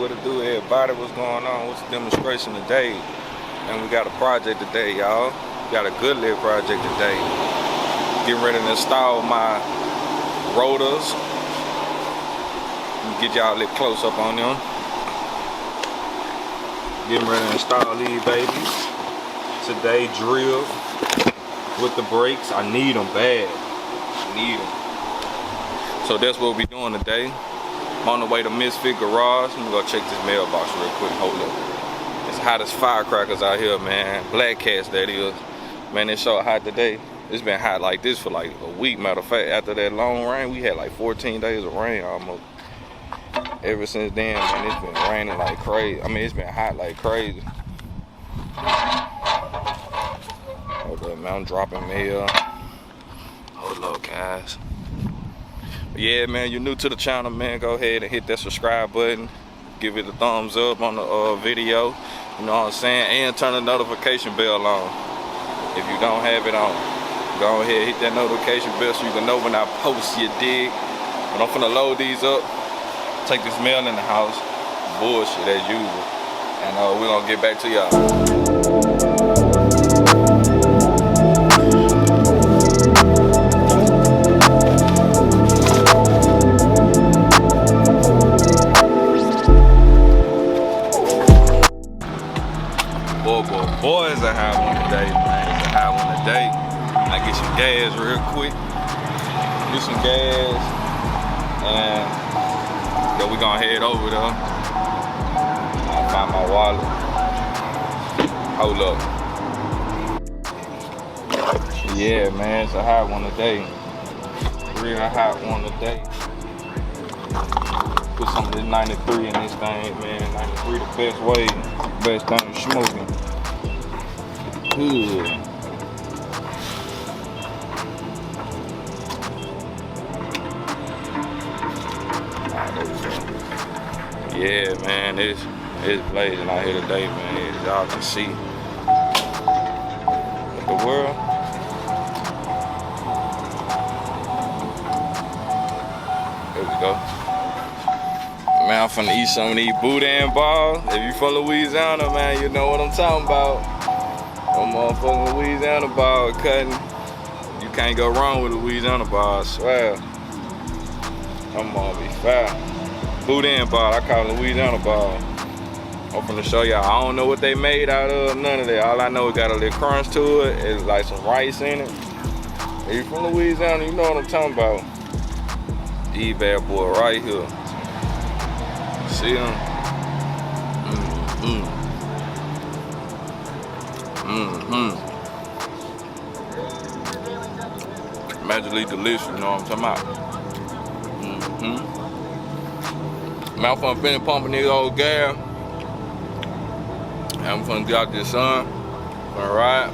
what it do, everybody? What's going on? What's the demonstration today? And we got a project today, y'all. Got a good little project today. Getting ready to install my rotors. Get y'all a little close up on them. Getting ready to install these babies. Today, drill with the brakes. I need them bad. I need them. So that's what we'll be doing today. I'm on the way to Misfit Garage. Let me go check this mailbox real quick. Hold up. It's hot as firecrackers out here, man. Black cats, that is. Man, it's so hot today. It's been hot like this for like a week. Matter of fact, after that long rain, we had like 14 days of rain almost. Ever since then, man, it's been raining like crazy. I mean, it's been hot like crazy. Hold up, man, I'm dropping mail. Hold up, guys. But yeah, man, you're new to the channel, man, go ahead and hit that subscribe button. Give it a thumbs up on the video. You know what I'm saying? And turn the notification bell on. If you don't have it on, go ahead, hit that notification bell so you can know when I post, you dig. But I'm finna load these up. Take this mail in the house. Bullshit as usual. And we're gonna get back to y'all. Boy, it's a high one today, man. It's a high one today. I get some gas real quick. Get some gas. And then we gonna head over there. I'll find my wallet. Hold up. Yeah, man, it's a hot one today. Real hot one today. Put some of this 93 in this thing, man. 93 the best way. Best thing smoking. Good. Yeah, man, it's blazing out here today, man. As y'all can see. What the world? There we go. Man, I'm finna eat some of these boudin balls. If you from Louisiana, man, you know what I'm talking about. I'm motherfucking Louisiana ball cutting. You can't go wrong with Louisiana ball, I swear. I'm gonna be fire. Boudin ball, I call it Louisiana ball. I'm finna show y'all. I don't know what they made out of, none of that. All I know is got a little crunch to it. It's like some rice in it. If you from Louisiana, you know what I'm talking about. These bad boy right here. See them? Magically delicious, you know what I'm talking about? Man, I'm finna finish pumping these old gas. And I'm finna get out this sun. Gonna ride.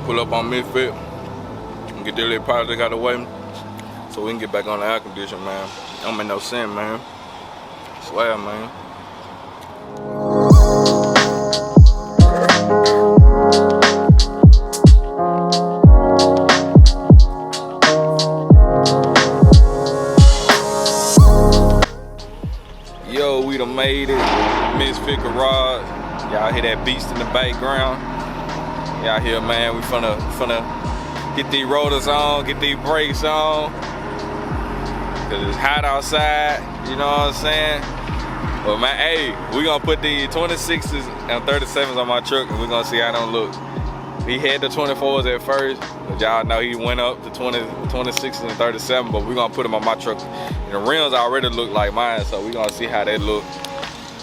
Pull up on Misfit. And get that little project out of the way. So we can get back on the air conditioner, man. Don't make no sense, man. Swear, man. Yo, we done made it. Misfit Garage. Y'all hear that beast in the background? Y'all hear, man, we finna get these rotors on, get these brakes on. Cause it's hot outside, you know what I'm saying? But man, hey, we gonna put the 26s and 37s on my truck and we gonna see how they look. He had the 24s at first, but y'all know he went up to 26s and 37, but we gonna put them on my truck. And the rims already look like mine, so we gonna see how they look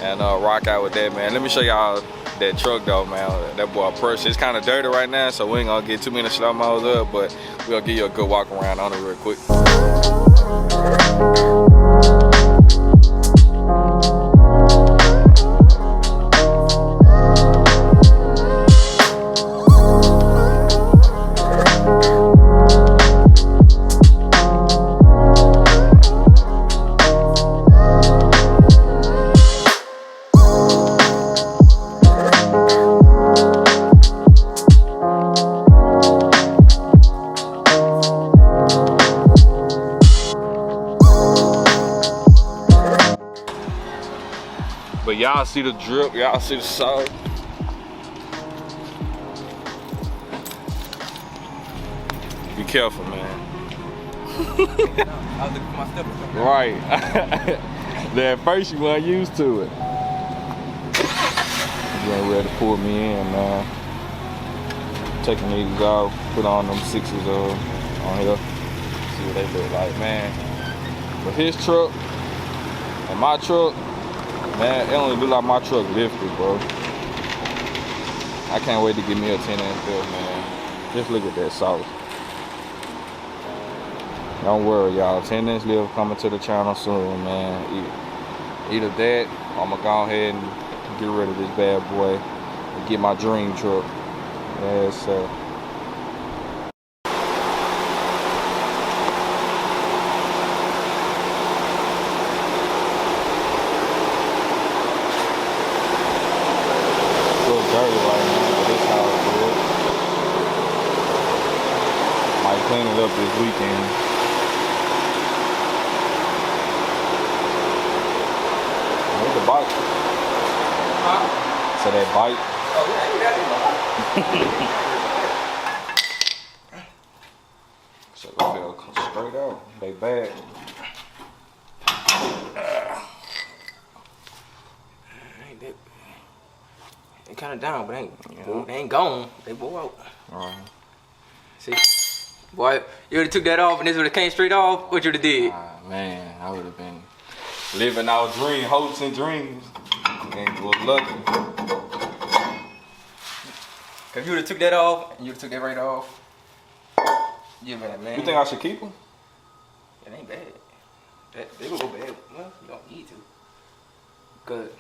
and rock out with that, man. Let me show y'all that truck though, man. That boy Perch. It's kind of dirty right now, so we ain't gonna get too many slow-mos up, but we gonna give you a good walk around on it real quick. y'all see the drip, y'all see the salt. Be careful, man. I was looking for my stepper. Right. At first you weren't used to it. You ain't ready to pull me in, man. Taking these off, put on them 6s on here. See what they look like, man. But his truck and my truck, man, it only look like my truck lifted, bro. I can't wait to get me a 10-inch bill, man. Just look at that sauce. Don't worry, y'all. 10-inch lift coming to the channel soon, man. Either that, or I'm gonna go ahead and get rid of this bad boy and get my dream truck. Yes, sir. Still dirty right now, but this house is good. Might clean it up this weekend. The bike. Huh? So that bike. Oh, yeah, So they fell straight out. They bad. They kind of down, but they ain't gone. They blow out. See? Boy, you would've took that off and this would've came straight off, what you would've did? Man, I would've been living our dream, hopes and dreams. And was lucky. If you would've took that off and you would've took that right off, yeah, man. You think I should keep them? It ain't bad. They will go bad. Well, you don't need to. Cause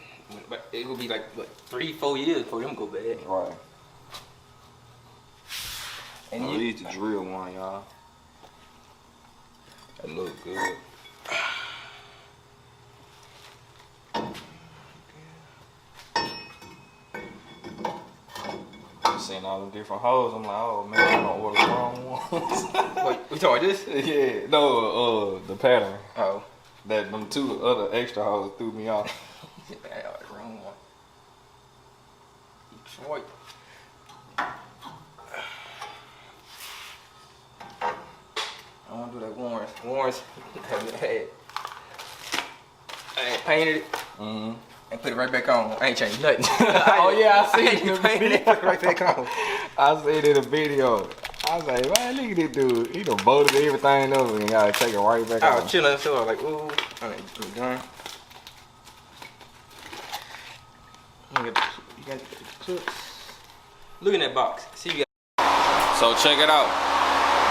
but it will be like what 3-4 years before them go bad. Right. And I need to drill one, y'all. That look good. Seeing all them different hoes, I'm like, oh man, I don't order the wrong ones. Wait, we talking this? Yeah, no, the pattern. Oh. That them 2 other extra hoes threw me off. The wrong one. Detroit. I don't want to do that Warren's I had painted it and put it right back on. I ain't changed nothing. Oh yeah, I see it. Painted it, put it right back on. I seen it in a video. I was like, man, look at this dude. He done bolted everything up and y'all take it right back I on. was chilling, so I was like, ooh, I'm done. Look in that box. See you guys. So check it out.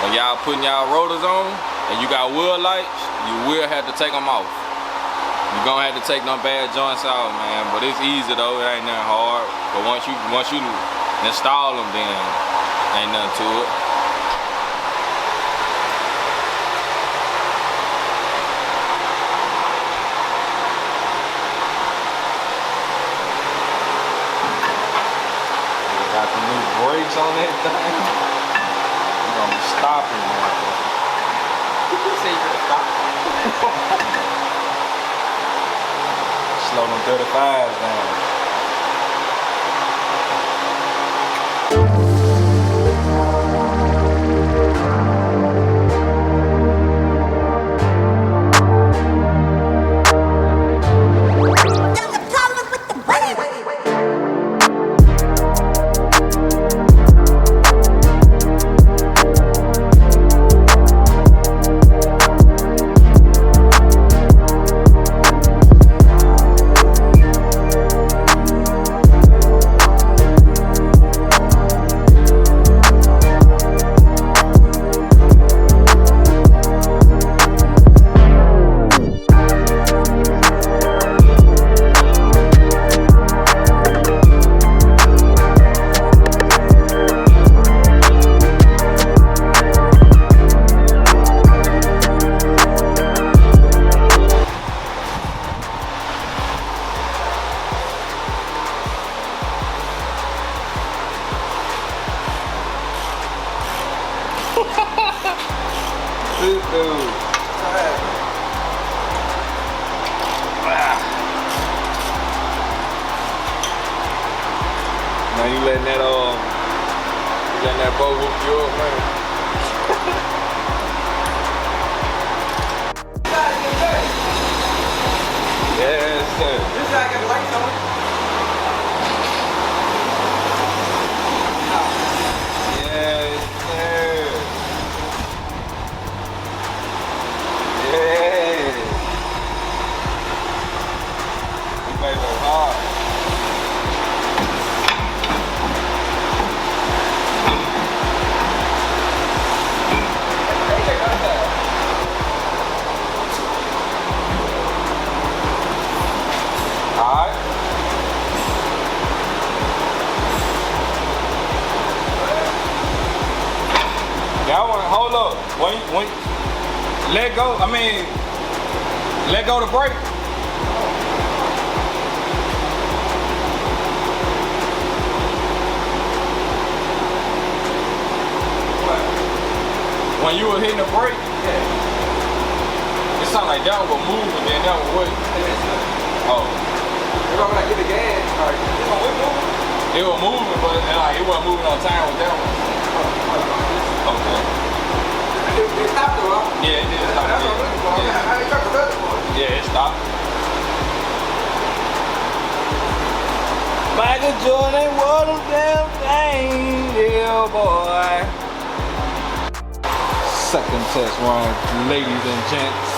When y'all putting y'all rotors on and you got wheel lights, you will have to take them off. You're gonna have to take them bad joints out, man. But it's easy though, it ain't nothing hard. But once you install them, then ain't nothing to it. Got the new brakes on that thing. You're gonna be stopping, man. You say you're gonna stop. Slow them 35s down. This dude. man. You letting that boat whoop you up, man. Yes, sir. This guy got the lights on. Yes, sir. Yes. You made it hard. Alright. Y'all want to hold up. When let go, let go the brake. When you were hitting the brake, it sounded like that one was moving and then that one wasn't. Oh. When I get the gas, It was moving, but like, it wasn't moving on time with that one. Okay. it stopped though, huh? Yeah, it did stop. That's what I'm looking for. Yeah. How they truck the other one? Yeah, it stopped. Michael Jordan, what a damn thing, yeah, boy. Second test run, ladies and gents.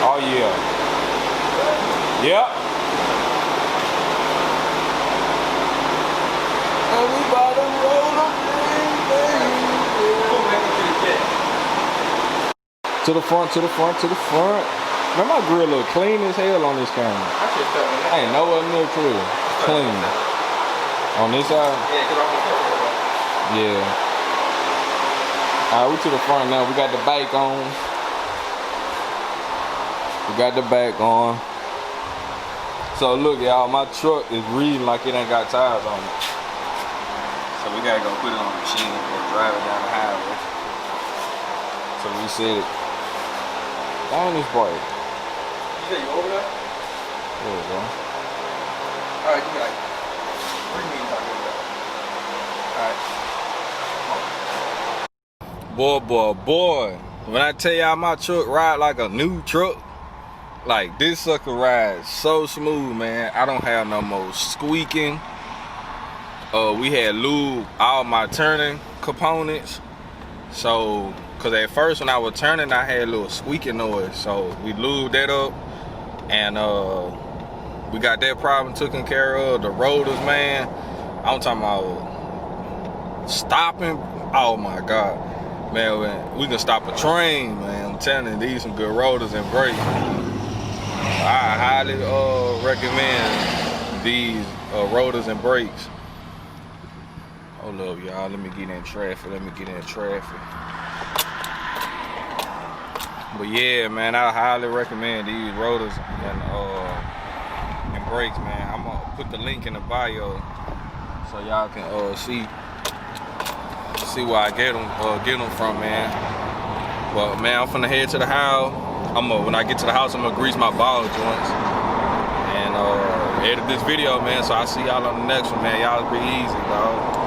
Oh yeah. Yep. And we about to roll them to the front, to the front, to the front. Man, my grill look clean as hell on this camera. I ain't nowhere near clear. Clean. On this side? Yeah. Alright, we to the front now. We got the bike on. We got the back on. So look, y'all, my truck is reading like it ain't got tires on it. So we gotta go put it on the machine and drive it down the highway. So we said, down this bike. You said you over there? There we go. Alright, you got like 3 minutes talking about. Alright. Boy. When I tell y'all my truck ride like a new truck, like this sucker rides so smooth, man. I don't have no more squeaking. We had lube all my turning components. So, cause at first when I was turning, I had a little squeaking noise. So we lubed that up, and we got that problem taken care of. The rotors, man, I'm talking about stopping. Oh my God, man, we can stop a train, man. I'm telling you, these some good rotors and brakes. I highly recommend these rotors and brakes. Hold up, y'all. Let me get in traffic. But yeah, man, I highly recommend these rotors and brakes, man. I'm gonna put the link in the bio so y'all can see where I get them from, man. But man, I'm finna head to the house. When I get to the house, I'm gonna grease my ball joints and edit this video, man. So I'll see y'all on the next one, man. Y'all be easy, dog.